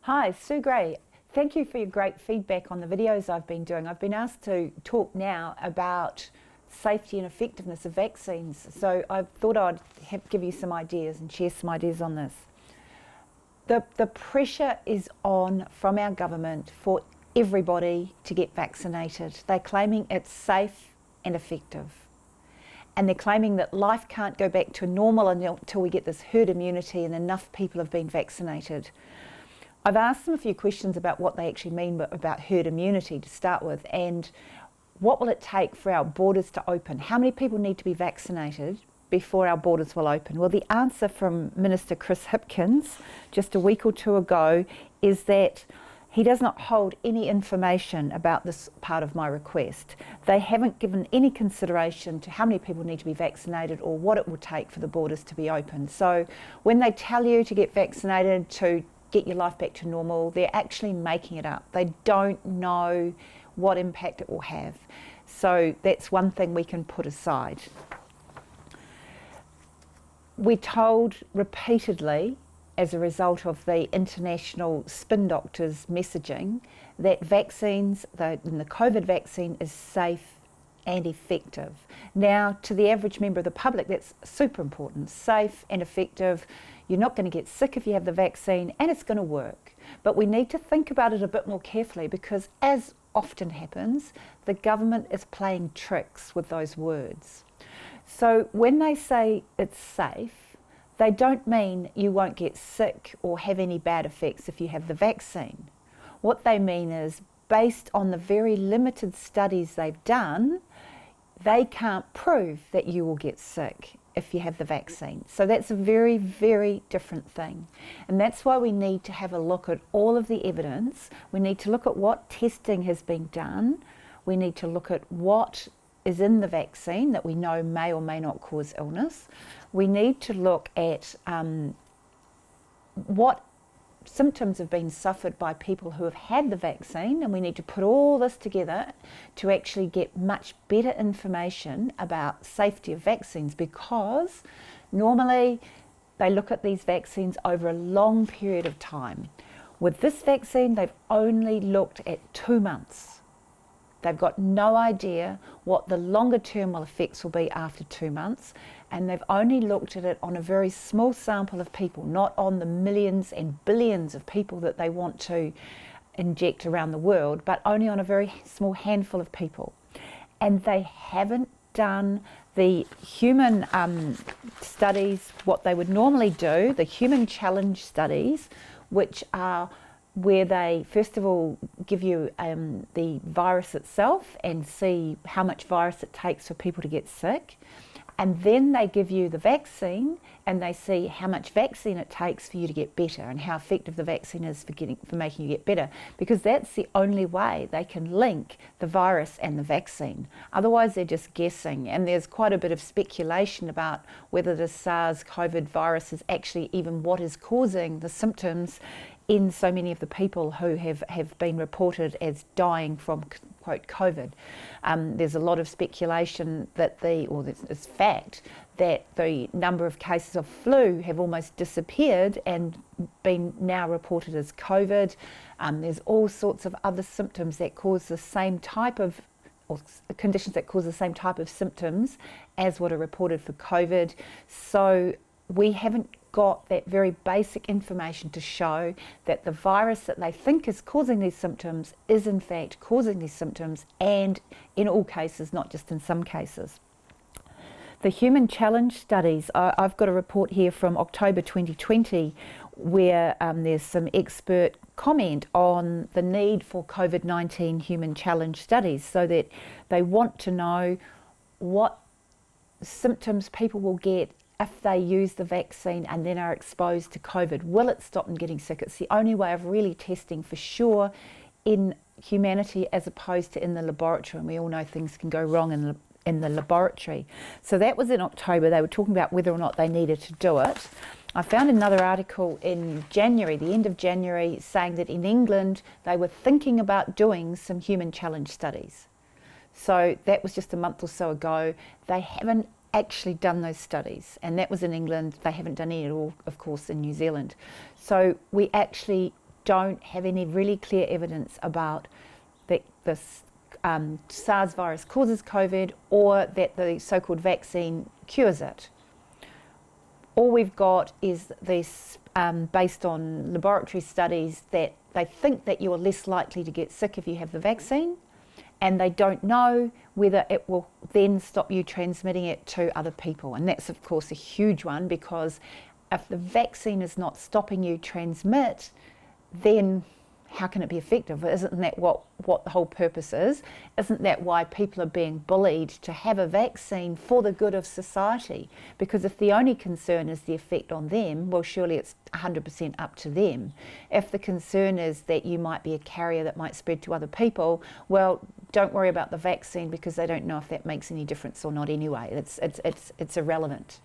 Hi, Sue Gray. Thank you for your great feedback on the videos I've been doing. I've been asked to talk now about safety and effectiveness of vaccines, so I thought I'd give you some ideas and share some ideas on this. The pressure is on from our government for everybody to get vaccinated. They're claiming it's safe and effective. And they're claiming that life can't go back to normal until we get this herd immunity and enough people have been vaccinated. I've asked them a few questions about what they actually mean about herd immunity to start with, and what will it take for our borders to open? How many people need to be vaccinated before our borders will open? Well, the answer from Minister Chris Hipkins just a week or two ago is that he does not hold any information about this part of my request. They haven't given any consideration to how many people need to be vaccinated or what it will take for the borders to be open. So when they tell you to get vaccinated to get your life back to normal, they're actually making it up. They don't know what impact it will have. So that's one thing we can put aside. We're told repeatedly, as a result of the international spin doctors' messaging, that vaccines, the COVID vaccine, is safe and effective. Now, to the average member of the public, that's super important. Safe and effective. You're not going to get sick if you have the vaccine, and it's going to work. But we need to think about it a bit more carefully, because as often happens, the government is playing tricks with those words. So when they say it's safe, they don't mean you won't get sick or have any bad effects if you have the vaccine. What they mean is, based on the very limited studies they've done, they can't prove that you will get sick if you have the vaccine. So that's a very, very different thing. And that's why we need to have a look at all of the evidence. We need to look at what testing has been done. We need to look at what is in the vaccine that we know may or may not cause illness. We need to look at what symptoms have been suffered by people who have had the vaccine, and we need to put all this together to actually get much better information about safety of vaccines, because normally they look at these vaccines over a long period of time. With this vaccine, they've only looked at 2 months. They've got no idea what the longer term effects will be after 2 months, and they've only looked at it on a very small sample of people, not on the millions and billions of people that they want to inject around the world, but only on a very small handful of people. And they haven't done the human studies, what they would normally do, the human challenge studies, which are where they first of all give you the virus itself and see how much virus it takes for people to get sick. And then they give you the vaccine and they see how much vaccine it takes for you to get better and how effective the vaccine is for making you get better, because that's the only way they can link the virus and the vaccine. Otherwise they're just guessing, and there's quite a bit of speculation about whether the SARS-CoV virus is actually even what is causing the symptoms in so many of the people who have been reported as dying from, quote, COVID. There's a lot of speculation that it's fact that the number of cases of flu have almost disappeared and been now reported as COVID. There's all sorts of other symptoms that cause the same type of, or conditions that cause the same type of symptoms as what are reported for COVID. So we haven't got that very basic information to show that the virus that they think is causing these symptoms is in fact causing these symptoms, and in all cases, not just in some cases. The human challenge studies, I've got a report here from October 2020 where there's some expert comment on the need for COVID-19 human challenge studies, so that they want to know what symptoms people will get if they use the vaccine and then are exposed to COVID. Will it stop them getting sick? It's the only way of really testing for sure in humanity as opposed to in the laboratory, and we all know things can go wrong in the laboratory. So that was in October. They were talking about whether or not they needed to do it. I found another article in January, the end of January, saying that in England they were thinking about doing some human challenge studies. So that was just a month or so ago. They haven't actually done those studies, and that was in England. They haven't done any at all, of course, in New Zealand. So we actually don't have any really clear evidence about that this SARS virus causes COVID or that the so-called vaccine cures it. All we've got is this based on laboratory studies that they think that you're less likely to get sick if you have the vaccine, and they don't know whether it will then stop you transmitting it to other people. And that's of course a huge one, because if the vaccine is not stopping you transmit, then how can it be effective? Isn't that what the whole purpose is? Isn't that why people are being bullied to have a vaccine for the good of society? Because if the only concern is the effect on them, well, surely it's 100% up to them. If the concern is that you might be a carrier that might spread to other people, well, don't worry about the vaccine, because they don't know if that makes any difference or not anyway. It's irrelevant.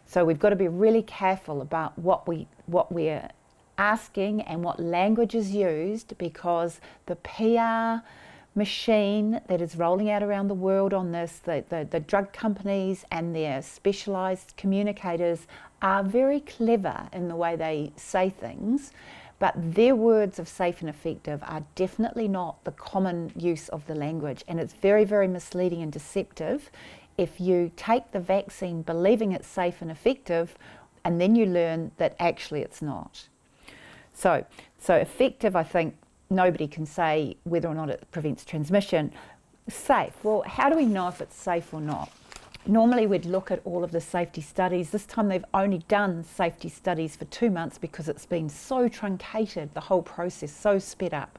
So we've got to be really careful about what we're asking and what language is used, because the PR machine that is rolling out around the world on this, the drug companies and their specialised communicators are very clever in the way they say things, but their words of safe and effective are definitely not the common use of the language, and it's very, very misleading and deceptive if you take the vaccine believing it's safe and effective and then you learn that actually it's not. So effective, I think nobody can say whether or not it prevents transmission. Safe, well, how do we know if it's safe or not? Normally we'd look at all of the safety studies. This time they've only done safety studies for 2 months because it's been so truncated, the whole process, so sped up.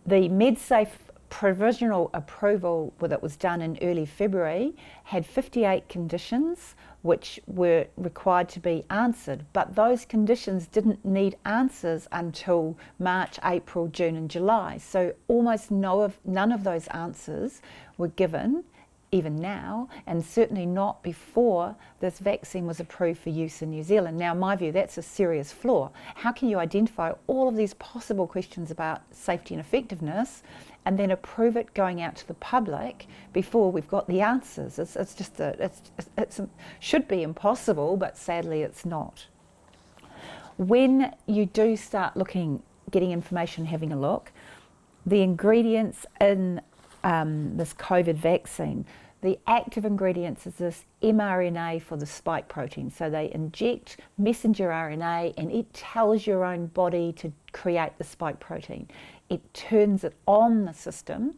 The MedSafe provisional approval that was done in early February had 58 conditions which were required to be answered, but those conditions didn't need answers until March, April, June and July. So almost none of those answers were given even now, and certainly not before this vaccine was approved for use in New Zealand. Now, in my view, that's a serious flaw. How can you identify all of these possible questions about safety and effectiveness and then approve it going out to the public before we've got the answers? It should be impossible, but sadly it's not. When you do start getting information, having a look, the ingredients in this COVID vaccine, the active ingredients is this mRNA for the spike protein. So they inject messenger RNA and it tells your own body to create the spike protein. It turns it on the system.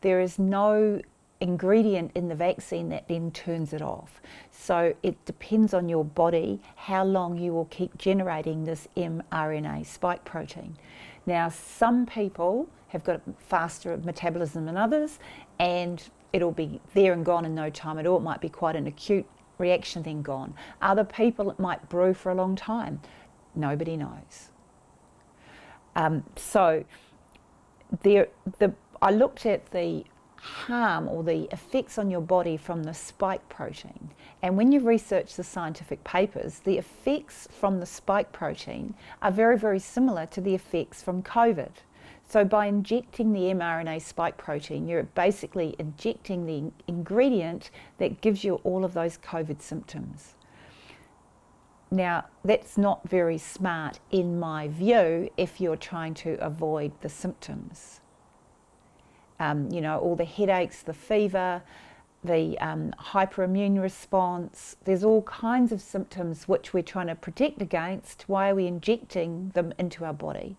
There is no ingredient in the vaccine that then turns it off. So it depends on your body how long you will keep generating this mRNA spike protein. Now, some people have got faster metabolism than others, and it'll be there and gone in no time at all. It might be quite an acute reaction, then gone. Other people, it might brew for a long time. Nobody knows. I looked at the harm or the effects on your body from the spike protein, and when you research the scientific papers, the effects from the spike protein are very, very similar to the effects from COVID. So by injecting the mRNA spike protein, you're basically injecting the ingredient that gives you all of those COVID symptoms. Now, that's not very smart in my view if you're trying to avoid the symptoms. All the headaches, the fever, the hyperimmune response, there's all kinds of symptoms which we're trying to protect against. Why are we injecting them into our body?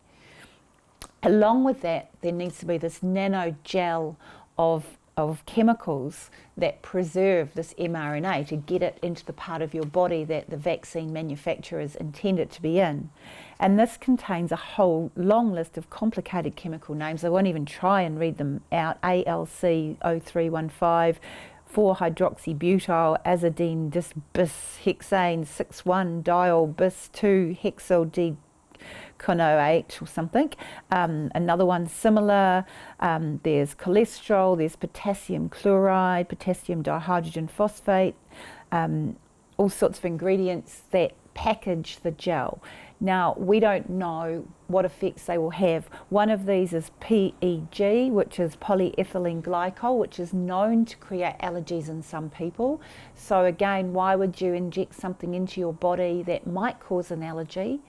Along with that, there needs to be this nano gel of chemicals that preserve this mRNA to get it into the part of your body that the vaccine manufacturers intend it to be in. And this contains a whole long list of complicated chemical names. I won't even try and read them out. ALC 0315, 4-hydroxybutyl, azidine, bis hexane, 6,1-diol, bis 2-hexyl D-conoate or something. Another one similar, there's cholesterol, there's potassium chloride, potassium dihydrogen phosphate, all sorts of ingredients that package the gel. Now, we don't know what effects they will have. One of these is PEG, which is polyethylene glycol, which is known to create allergies in some people. So again, why would you inject something into your body that might cause an allergy?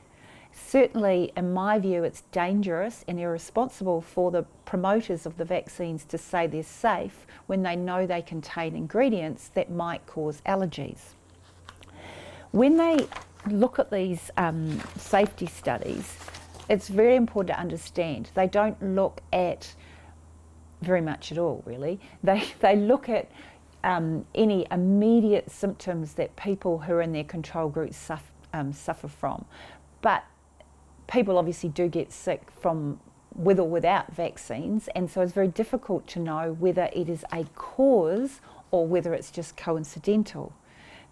Certainly, in my view, it's dangerous and irresponsible for the promoters of the vaccines to say they're safe when they know they contain ingredients that might cause allergies. When they look at these safety studies, it's very important to understand they don't look at very much at all, really. They look at any immediate symptoms that people who are in their control groups suffer from. But people obviously do get sick from with or without vaccines, and so it's very difficult to know whether it is a cause or whether it's just coincidental.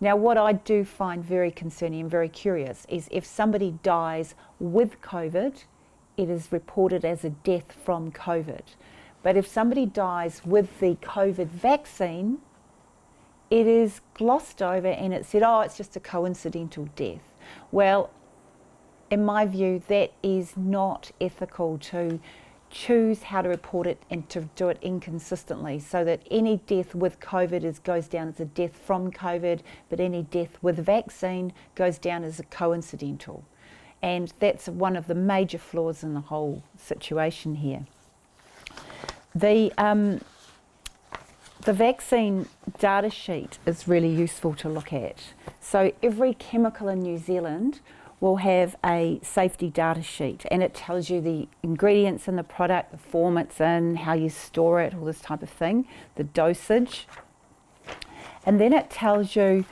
Now, what I do find very concerning and very curious is if somebody dies with COVID, it is reported as a death from COVID. But if somebody dies with the COVID vaccine, it is glossed over and it's said, oh, it's just a coincidental death. Well, in my view, that is not ethical to choose how to report it and to do it inconsistently, so that any death with COVID goes down as a death from COVID, but any death with vaccine goes down as a coincidental. And that's one of the major flaws in the whole situation here. The vaccine data sheet is really useful to look at. So every chemical in New Zealand will have a safety data sheet, and it tells you the ingredients in the product, the form it's in, how you store it, all this type of thing, the dosage. And then it tells you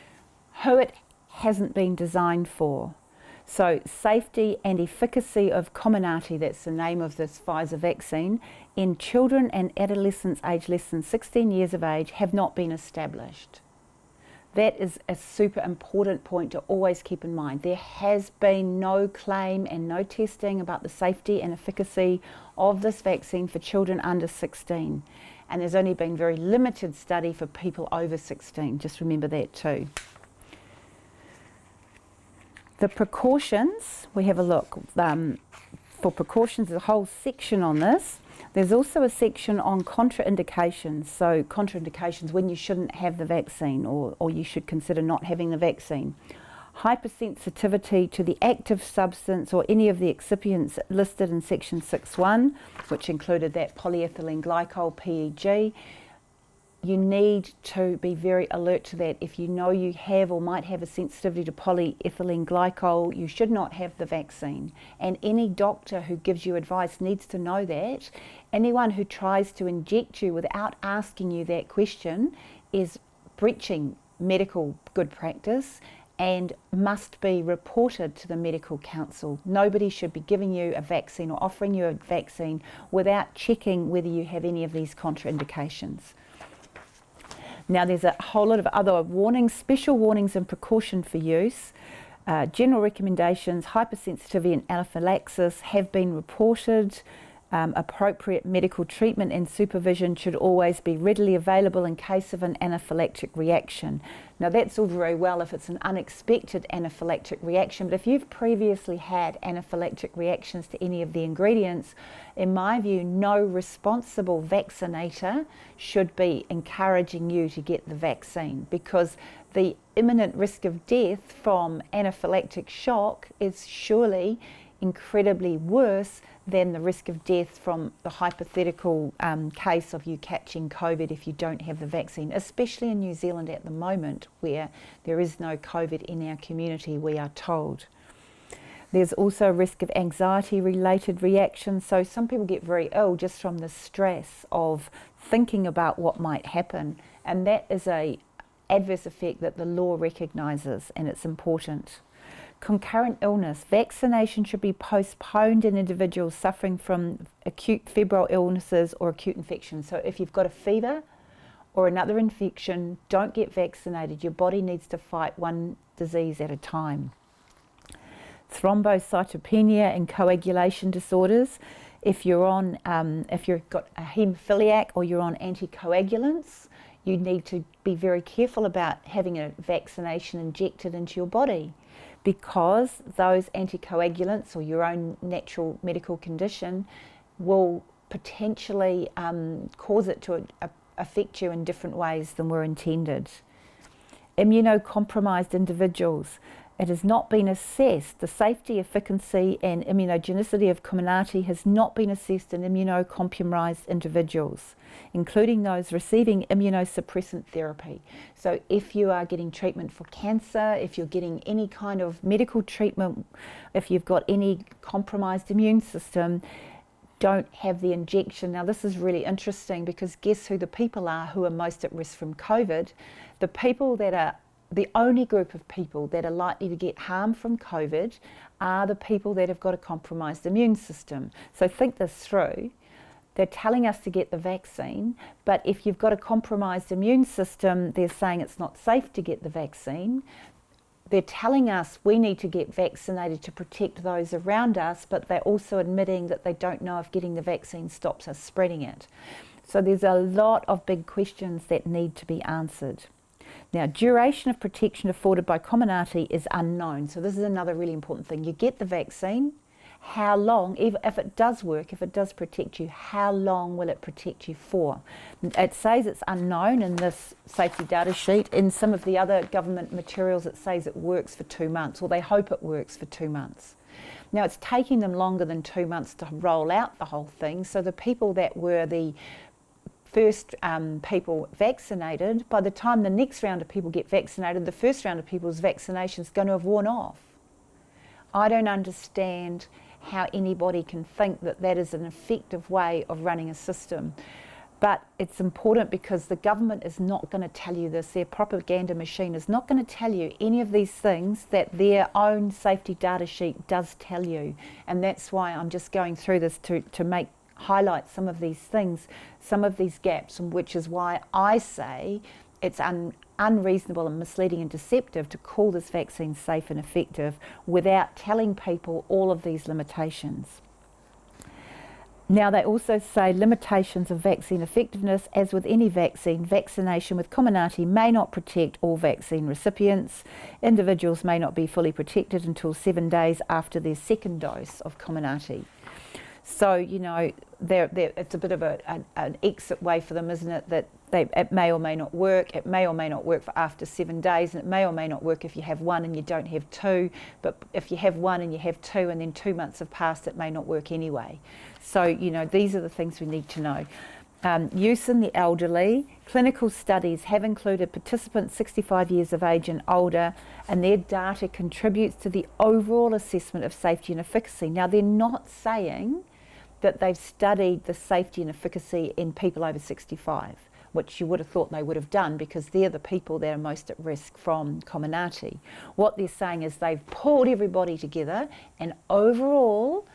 who it hasn't been designed for. So safety and efficacy of Comirnaty, that's the name of this Pfizer vaccine, in children and adolescents aged less than 16 years of age have not been established. That is a super important point to always keep in mind. There has been no claim and no testing about the safety and efficacy of this vaccine for children under 16. And there's only been very limited study for people over 16. Just remember that too. The precautions, we have a look. For precautions, there's a whole section on this. There's also a section on contraindications. So contraindications when you shouldn't have the vaccine or you should consider not having the vaccine. Hypersensitivity to the active substance or any of the excipients listed in section 6.1, which included that polyethylene glycol, PEG. You need to be very alert to that. If you know you have or might have a sensitivity to polyethylene glycol, you should not have the vaccine. And any doctor who gives you advice needs to know that. Anyone who tries to inject you without asking you that question is breaching medical good practice and must be reported to the medical council. Nobody should be giving you a vaccine or offering you a vaccine without checking whether you have any of these contraindications. Now there's a whole lot of other warnings, special warnings and precaution for use. General recommendations, hypersensitivity and anaphylaxis have been reported. Appropriate medical treatment and supervision should always be readily available in case of an anaphylactic reaction. Now that's all very well if it's an unexpected anaphylactic reaction, but if you've previously had anaphylactic reactions to any of the ingredients, in my view, no responsible vaccinator should be encouraging you to get the vaccine, because the imminent risk of death from anaphylactic shock is surely incredibly worse than the risk of death from the hypothetical case of you catching COVID if you don't have the vaccine, especially in New Zealand at the moment where there is no COVID in our community, we are told. There's also a risk of anxiety-related reactions, so some people get very ill just from the stress of thinking about what might happen, and that is an adverse effect that the law recognises, and it's important. Concurrent illness. Vaccination should be postponed in individuals suffering from acute febrile illnesses or acute infections. So if you've got a fever or another infection, don't get vaccinated. Your body needs to fight one disease at a time. Thrombocytopenia and coagulation disorders. If you've got a haemophiliac or you're on anticoagulants, you need to be very careful about having a vaccination injected into your body, because those anticoagulants or your own natural medical condition will potentially cause it to affect you in different ways than were intended. Immunocompromised individuals. It has not been assessed. The safety, efficacy and immunogenicity of Comirnaty has not been assessed in immunocompromised individuals, including those receiving immunosuppressant therapy. So if you are getting treatment for cancer, if you're getting any kind of medical treatment, if you've got any compromised immune system, don't have the injection. Now this is really interesting because guess who the people are who are most at risk from COVID? The people that are the only group of people that are likely to get harm from COVID are the people that have got a compromised immune system. So think this through. They're telling us to get the vaccine, but if you've got a compromised immune system, they're saying it's not safe to get the vaccine. They're telling us we need to get vaccinated to protect those around us, but they're also admitting that they don't know if getting the vaccine stops us spreading it. So there's a lot of big questions that need to be answered. Now, duration of protection afforded by Comirnaty is unknown. So this is another really important thing. You get the vaccine, how long, even if it does work, if it does protect you, how long will it protect you for? It says it's unknown in this safety data sheet. In some of the other government materials, it says it works for 2 months, or they hope it works for 2 months. Now, it's taking them longer than 2 months to roll out the whole thing. So the people that were the first people vaccinated, by the time the next round of people get vaccinated, the first round of people's vaccination is going to have worn off. I don't understand how anybody can think that that is an effective way of running a system. But it's important because the government is not going to tell you this. Their propaganda machine is not going to tell you any of these things that their own safety data sheet does tell you. And that's why I'm just going through this to highlight some of these things, some of these gaps, and which is why I say it's unreasonable and misleading and deceptive to call this vaccine safe and effective without telling people all of these limitations. Now, they also say limitations of vaccine effectiveness. As with any vaccine, vaccination with Comirnaty may not protect all vaccine recipients. Individuals may not be fully protected until 7 days after their second dose of Comirnaty. So, you know, it's a bit of an exit way for them, isn't it? That it may or may not work. It may or may not work for after 7 days, and it may or may not work if you have one and you don't have two. But if you have one and you have two and then 2 months have passed, it may not work anyway. So, you know, these are the things we need to know. Use in the elderly. Clinical studies have included participants 65 years of age and older, and their data contributes to the overall assessment of safety and efficacy. Now, they're not saying that they've studied the safety and efficacy in people over 65, which you would have thought they would have done because they're the people that are most at risk from Comirnaty. What they're saying is they've pulled everybody together, and overall,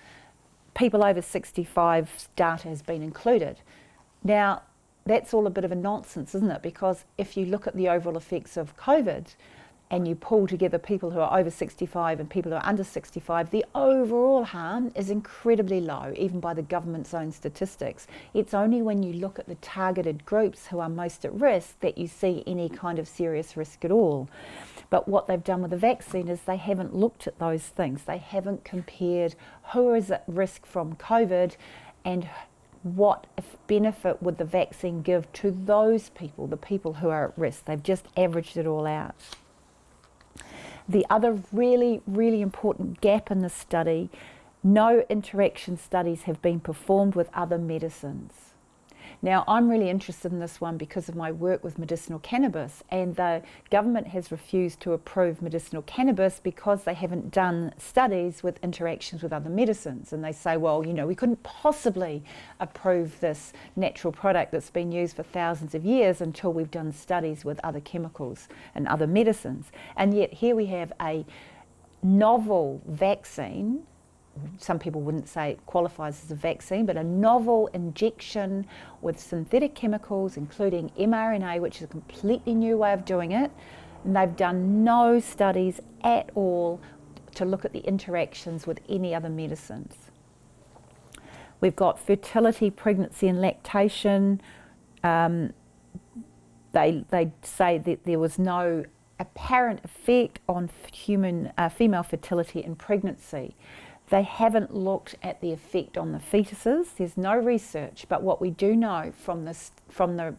people over 65's data has been included. Now, that's all a bit of a nonsense, isn't it? Because if you look at the overall effects of COVID and you pull together people who are over 65 and people who are under 65, the overall harm is incredibly low, even by the government's own statistics. It's only when you look at the targeted groups who are most at risk that you see any kind of serious risk at all. But what they've done with the vaccine is they haven't looked at those things. They haven't compared who is at risk from COVID and what benefit would the vaccine give to those people, the people who are at risk. They've just averaged it all out. The other really, really important gap in the study, no interaction studies have been performed with other medicines. Now, I'm really interested in this one because of my work with medicinal cannabis, and the government has refused to approve medicinal cannabis because they haven't done studies with interactions with other medicines. And they say, well, you know, we couldn't possibly approve this natural product that's been used for thousands of years until we've done studies with other chemicals and other medicines. And yet here we have a novel vaccine. Some people wouldn't say it qualifies as a vaccine, but a novel injection with synthetic chemicals, including mRNA, which is a completely new way of doing it. And they've done no studies at all to look at the interactions with any other medicines. We've got fertility, pregnancy and lactation. They say that there was no apparent effect on human female fertility in pregnancy. They haven't looked at the effect on the fetuses. There's no research, but what we do know from the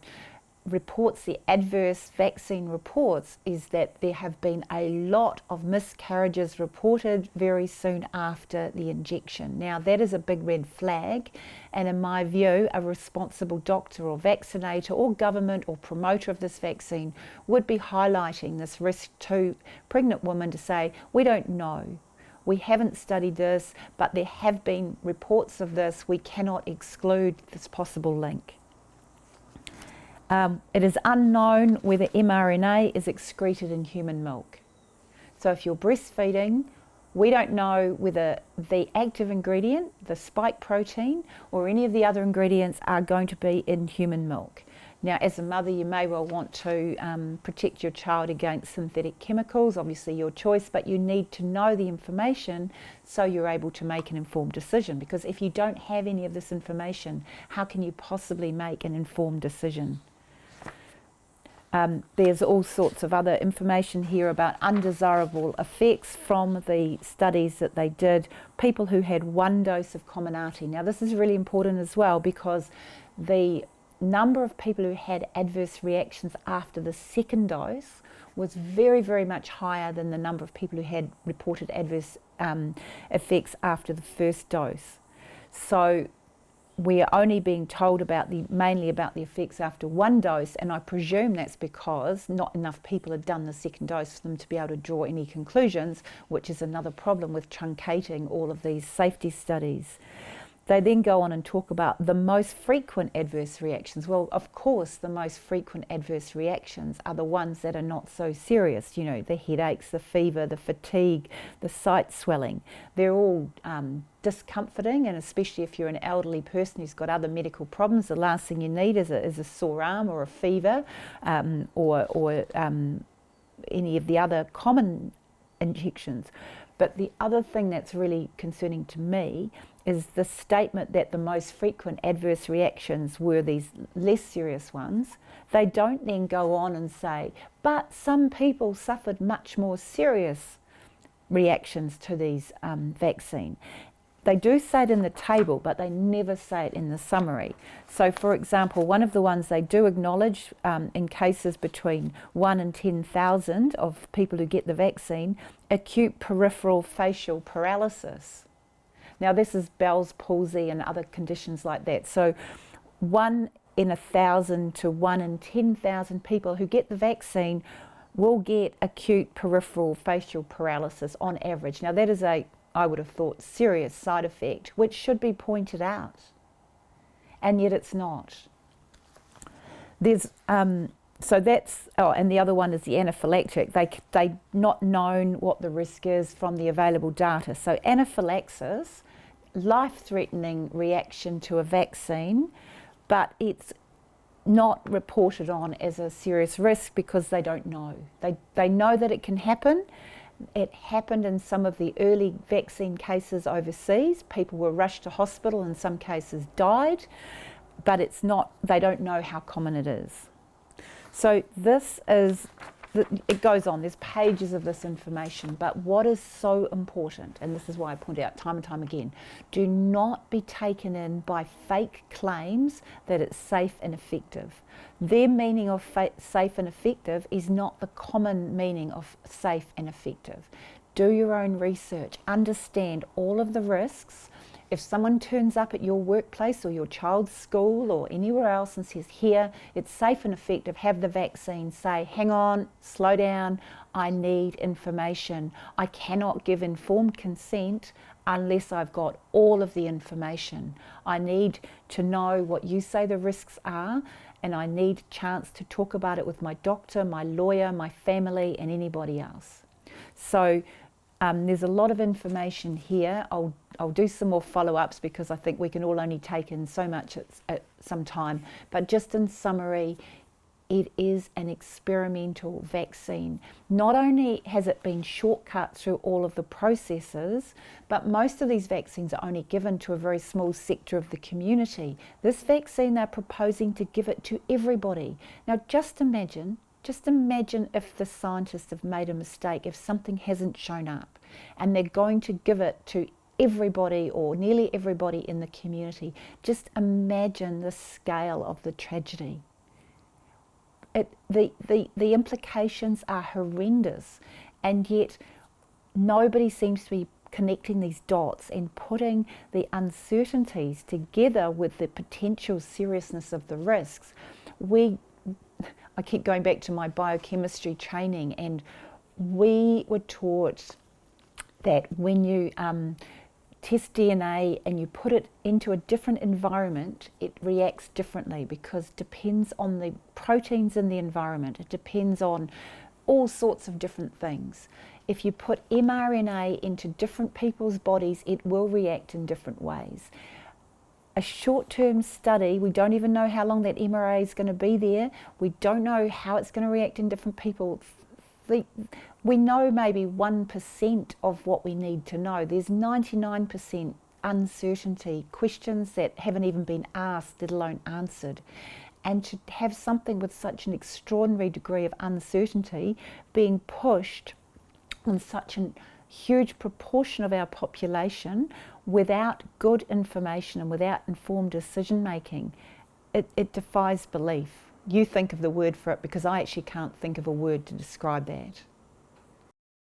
reports, the adverse vaccine reports, is that there have been a lot of miscarriages reported very soon after the injection. Now, that is a big red flag, and in my view, a responsible doctor or vaccinator or government or promoter of this vaccine would be highlighting this risk to pregnant women to say, we don't know. We haven't studied this, but there have been reports of this. We cannot exclude this possible link. It is unknown whether mRNA is excreted in human milk. So if you're breastfeeding, we don't know whether the active ingredient, the spike protein, or any of the other ingredients are going to be in human milk. Now, as a mother, you may well want to protect your child against synthetic chemicals, obviously your choice, but you need to know the information so you're able to make an informed decision. Because if you don't have any of this information, how can you possibly make an informed decision? There's all sorts of other information here about undesirable effects from the studies that they did. People who had 1 dose of Comirnaty. Now, this is really important as well, because the number of people who had adverse reactions after the 2nd dose was very, very much higher than the number of people who had reported adverse effects after the 1st dose. So we are only being told about mainly about the effects after 1 dose, and I presume that's because not enough people had done the 2nd dose for them to be able to draw any conclusions, which is another problem with truncating all of these safety studies. They then go on and talk about the most frequent adverse reactions. Well, of course, the most frequent adverse reactions are the ones that are not so serious. You know, the headaches, the fever, the fatigue, the site swelling. They're all discomforting, and especially if you're an elderly person who's got other medical problems, the last thing you need is a sore arm or a fever or any of the other common injections. But the other thing that's really concerning to me is the statement that the most frequent adverse reactions were these less serious ones. They don't then go on and say, but some people suffered much more serious reactions to these vaccine. They do say it in the table, but they never say it in the summary. So, for example, one of the ones they do acknowledge in cases between 1 and 10,000 of people who get the vaccine, acute peripheral facial paralysis. Now, this is Bell's palsy and other conditions like that. So 1 in 1,000 to 1 in 10,000 people who get the vaccine will get acute peripheral facial paralysis on average. Now, that is I would have thought, serious side effect, which should be pointed out. And yet it's not. There's so that's, and the other one is the anaphylactic. They not known what the risk is from the available data. So anaphylaxis, life-threatening reaction to a vaccine, but it's not reported on as a serious risk because they don't know. They know that it can happen. It happened in some of the early vaccine cases overseas. People were rushed to hospital, in some cases died, but it's not, they don't know how common it is. So this is, it goes on, there's pages of this information, but what is so important, and this is why I point out time and time again, do not be taken in by fake claims that it's safe and effective. Their meaning of safe and effective is not the common meaning of safe and effective. Do your own research, understand all of the risks. If someone turns up at your workplace or your child's school or anywhere else and says, here, it's safe and effective, have the vaccine, say, hang on, slow down, I need information. I cannot give informed consent unless I've got all of the information. I need to know what you say the risks are, and I need a chance to talk about it with my doctor, my lawyer, my family, and anybody else. So there's a lot of information here. I'll do some more follow-ups because I think we can all only take in so much at some time. But just in summary, it is an experimental vaccine. Not only has it been shortcut through all of the processes, but most of these vaccines are only given to a very small sector of the community. This vaccine, they're proposing to give it to everybody. Now, just imagine if the scientists have made a mistake, if something hasn't shown up, and they're going to give it to everybody or nearly everybody in the community. Just imagine the scale of the tragedy. the implications are horrendous, and yet nobody seems to be connecting these dots and putting the uncertainties together with the potential seriousness of the risks. I keep going back to my biochemistry training, and we were taught that when you test DNA and you put it into a different environment, it reacts differently because it depends on the proteins in the environment. It depends on all sorts of different things. If you put mRNA into different people's bodies, it will react in different ways. A short-term study, we don't even know how long that mRNA is going to be there. We don't know how it's going to react in different people. We know maybe 1% of what we need to know. There's 99% uncertainty, questions that haven't even been asked, let alone answered. And to have something with such an extraordinary degree of uncertainty being pushed on such a huge proportion of our population without good information and without informed decision making, it defies belief. You think of the word for it, because I actually can't think of a word to describe that.